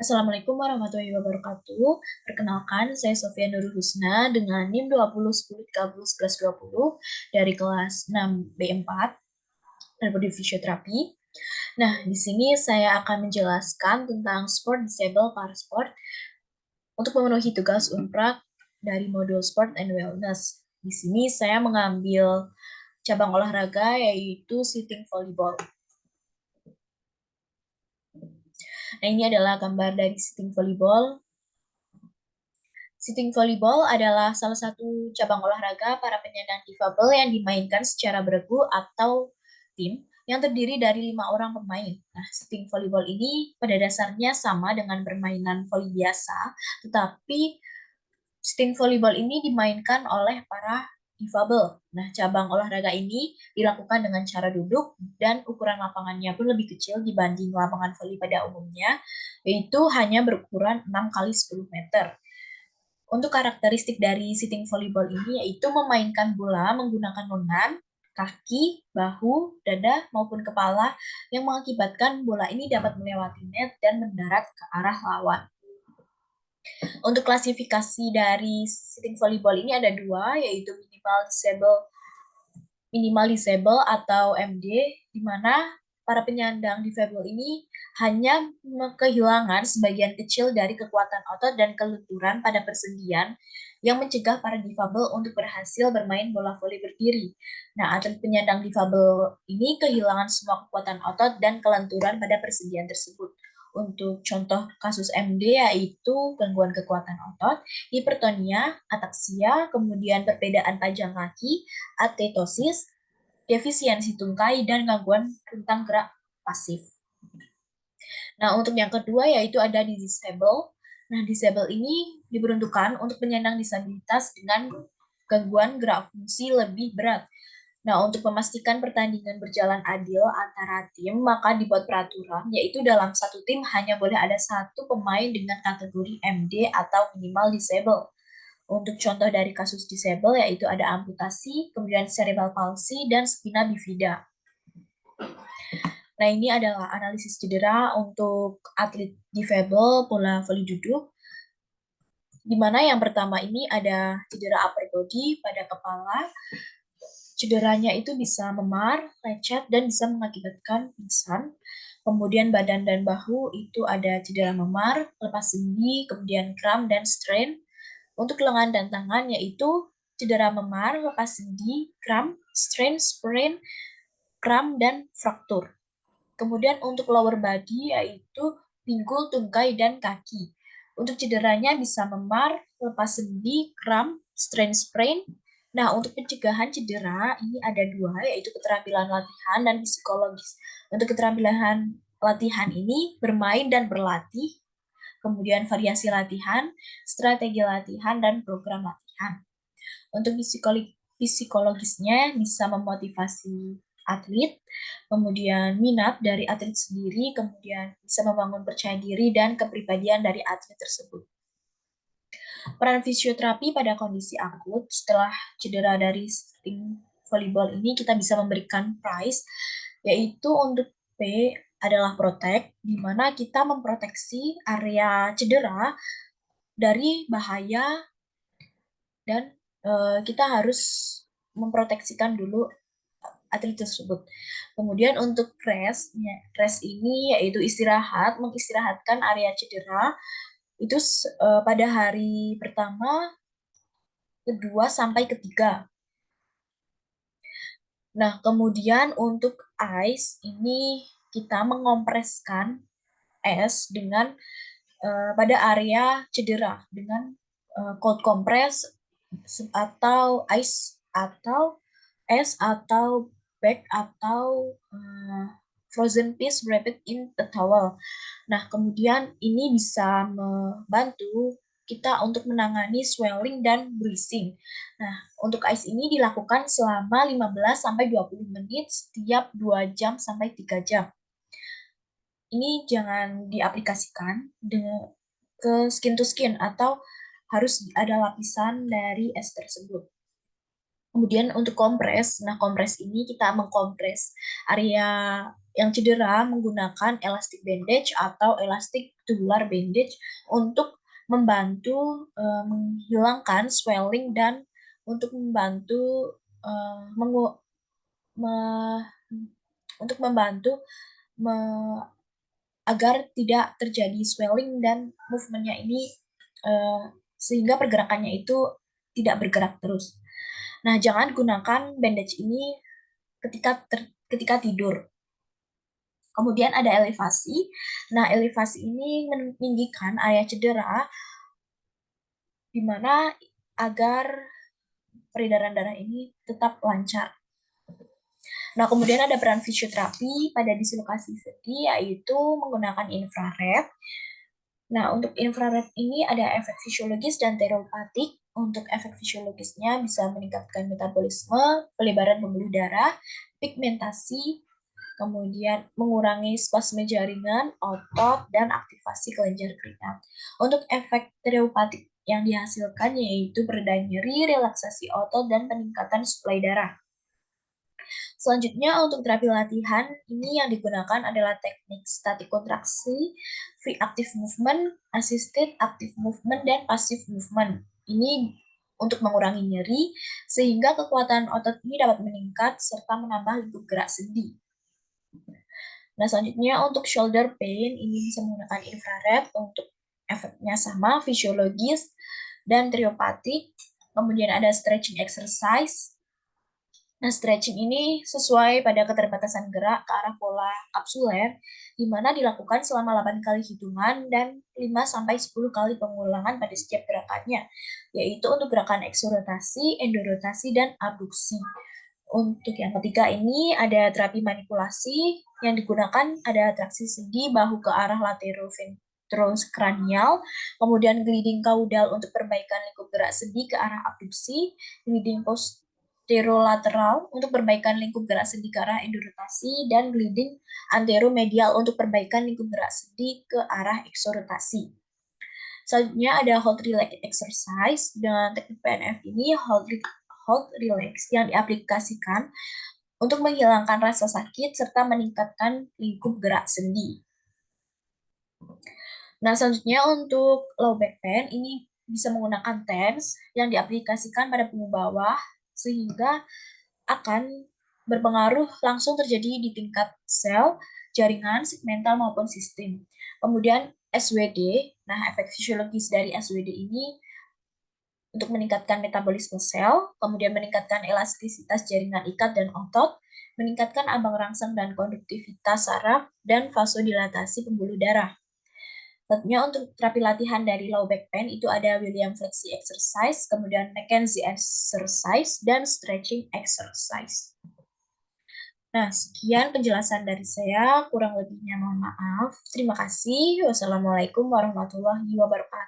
Assalamualaikum warahmatullahi wabarakatuh. Perkenalkan, saya Sofia Nurul Husna dengan NIM 2010131120 dari kelas 6B4 Reproductive Physiotherapy. Nah, di sini saya akan menjelaskan tentang sport disable para sport untuk memenuhi tugas Unprak dari modul Sport and Wellness. Di sini saya mengambil cabang olahraga yaitu sitting volleyball. Nah, ini adalah gambar dari sitting volleyball. Sitting volleyball adalah salah satu cabang olahraga para penyandang difabel yang dimainkan secara beregu atau tim yang terdiri dari 5 orang pemain. Nah, sitting volleyball ini pada dasarnya sama dengan permainan voli biasa, tetapi sitting volleyball ini dimainkan oleh para difabel. Nah, cabang olahraga ini dilakukan dengan cara duduk dan ukuran lapangannya pun lebih kecil dibanding lapangan voli pada umumnya, yaitu hanya berukuran 6 kali 10 meter. Untuk karakteristik dari sitting volleyball ini yaitu memainkan bola menggunakan lengan, kaki, bahu, dada, maupun kepala yang mengakibatkan bola ini dapat melewati net dan mendarat ke arah lawan. Untuk klasifikasi dari sitting volleyball ini ada dua, yaitu minimal disable atau MD, di mana para penyandang difabel ini hanya kehilangan sebagian kecil dari kekuatan otot dan kelenturan pada persendian yang mencegah para difabel untuk berhasil bermain bola voli berdiri. Nah, atlet penyandang difabel ini kehilangan semua kekuatan otot dan kelenturan pada persendian tersebut. Untuk contoh kasus MD yaitu gangguan kekuatan otot, hipertonia, ataksia, kemudian perbedaan panjang kaki, atetosis, defisiensi tungkai, dan gangguan rentang gerak pasif. Nah, untuk yang kedua yaitu ada di disable. Nah, disable ini diperuntukkan untuk penyandang disabilitas dengan gangguan gerak fungsi lebih berat. Nah, untuk memastikan pertandingan berjalan adil antara tim, maka dibuat peraturan, yaitu dalam satu tim hanya boleh ada satu pemain dengan kategori MD atau minimal disable. Untuk contoh dari kasus disable yaitu ada amputasi, kemudian cerebral palsy, dan spina bifida. Nah, ini adalah analisis cedera untuk atlet difabel bola voli duduk, di mana yang pertama ini ada cedera upper body pada kepala. Cederanya itu bisa memar, lecet, dan bisa mengakibatkan pingsan. Kemudian badan dan bahu itu ada cedera memar, lepas sendi, kemudian kram dan strain. Untuk lengan dan tangan yaitu cedera memar, lepas sendi, kram, strain, sprain, kram, dan fraktur. Kemudian untuk lower body yaitu pinggul, tungkai, dan kaki. Untuk cederanya bisa memar, lepas sendi, kram, strain, sprain. Nah, untuk pencegahan cedera ini ada dua, yaitu keterampilan latihan dan psikologis. Untuk keterampilan latihan ini bermain dan berlatih, kemudian variasi latihan, strategi latihan, dan program latihan. Untuk psikologisnya bisa memotivasi atlet, kemudian minat dari atlet sendiri, kemudian bisa membangun percaya diri dan kepribadian dari atlet tersebut. Peran fisioterapi pada kondisi akut setelah cedera dari sitting volleyball ini kita bisa memberikan price, yaitu untuk P adalah protect, di mana kita memproteksi area cedera dari bahaya dan kita harus memproteksikan dulu atlet tersebut. Kemudian untuk rest, rest ini yaitu istirahat, mengistirahatkan area cedera itu pada hari pertama, kedua, sampai ketiga. Nah, kemudian untuk ice ini kita mengompreskan es dengan pada area cedera dengan cold compress atau ice atau es atau bag atau frozen piece wrapped in a towel. Nah, kemudian ini bisa membantu kita untuk menangani swelling dan bruising. Nah, untuk ice ini dilakukan selama 15 sampai 20 menit setiap 2 jam sampai 3 jam. Ini jangan diaplikasikan ke skin to skin atau harus ada lapisan dari es tersebut. Kemudian untuk kompres, nah kompres ini kita mengkompres area yang cedera menggunakan elastic bandage atau elastic tubular bandage untuk membantu menghilangkan swelling dan untuk membantu uh, mengu- me- untuk membantu me- agar tidak terjadi swelling dan movementnya ini sehingga pergerakannya itu tidak bergerak terus. Nah, jangan gunakan bandage ini ketika tidur. Kemudian ada elevasi. Nah, elevasi ini meninggikan area cedera di mana agar peredaran darah ini tetap lancar. Nah, kemudian ada peran fisioterapi pada dislokasi sendi, yaitu menggunakan infrared. Nah, untuk infrared ini ada efek fisiologis dan terapeutik. Untuk efek fisiologisnya bisa meningkatkan metabolisme, pelebaran pembuluh darah, pigmentasi, kemudian mengurangi spasme jaringan, otot, dan aktivasi kelenjar keringat. Untuk efek terapeutik yang dihasilkan yaitu pereda nyeri, relaksasi otot, dan peningkatan suplai darah. Selanjutnya untuk terapi latihan, ini yang digunakan adalah teknik static kontraksi, free active movement, assisted active movement, dan passive movement. Ini untuk mengurangi nyeri, sehingga kekuatan otot ini dapat meningkat serta menambah lingkup gerak sendi. Nah, selanjutnya untuk shoulder pain, ini bisa menggunakan infrared untuk efeknya sama, fisiologis, dan teriopatik. Kemudian ada stretching exercise. Nah, stretching ini sesuai pada keterbatasan gerak ke arah pola kapsuler, di mana dilakukan selama 8 kali hitungan dan 5-10 kali pengulangan pada setiap gerakannya, yaitu untuk gerakan eksorotasi, endorotasi, dan abduksi. Untuk yang ketiga ini ada terapi manipulasi yang digunakan ada traksi sendi bahu ke arah lateroventroskranial, kemudian gliding kaudal untuk perbaikan lingkup gerak sendi ke arah abduksi, gliding posterolateral untuk perbaikan lingkup gerak sendi ke arah endorotasi, dan gliding anteromedial untuk perbaikan lingkup gerak sendi ke arah eksorotasi. Selanjutnya ada hold relax exercise. Dengan teknik PNF ini hold relax yang diaplikasikan untuk menghilangkan rasa sakit serta meningkatkan lingkup gerak sendi. Nah, selanjutnya untuk low back pain ini bisa menggunakan TENS yang diaplikasikan pada punggung bawah sehingga akan berpengaruh langsung terjadi di tingkat sel, jaringan, segmental maupun sistem. Kemudian SWD, nah efek fisiologis dari SWD ini untuk meningkatkan metabolisme sel, kemudian meningkatkan elastisitas jaringan ikat dan otot, meningkatkan ambang rangsang dan konduktivitas saraf, dan vasodilatasi pembuluh darah. Tentunya untuk terapi latihan dari low back pain itu ada William Flexi Exercise, kemudian McKenzie Exercise, dan Stretching Exercise. Nah, sekian penjelasan dari saya. Kurang lebihnya mohon maaf. Terima kasih. Wassalamualaikum warahmatullahi wabarakatuh.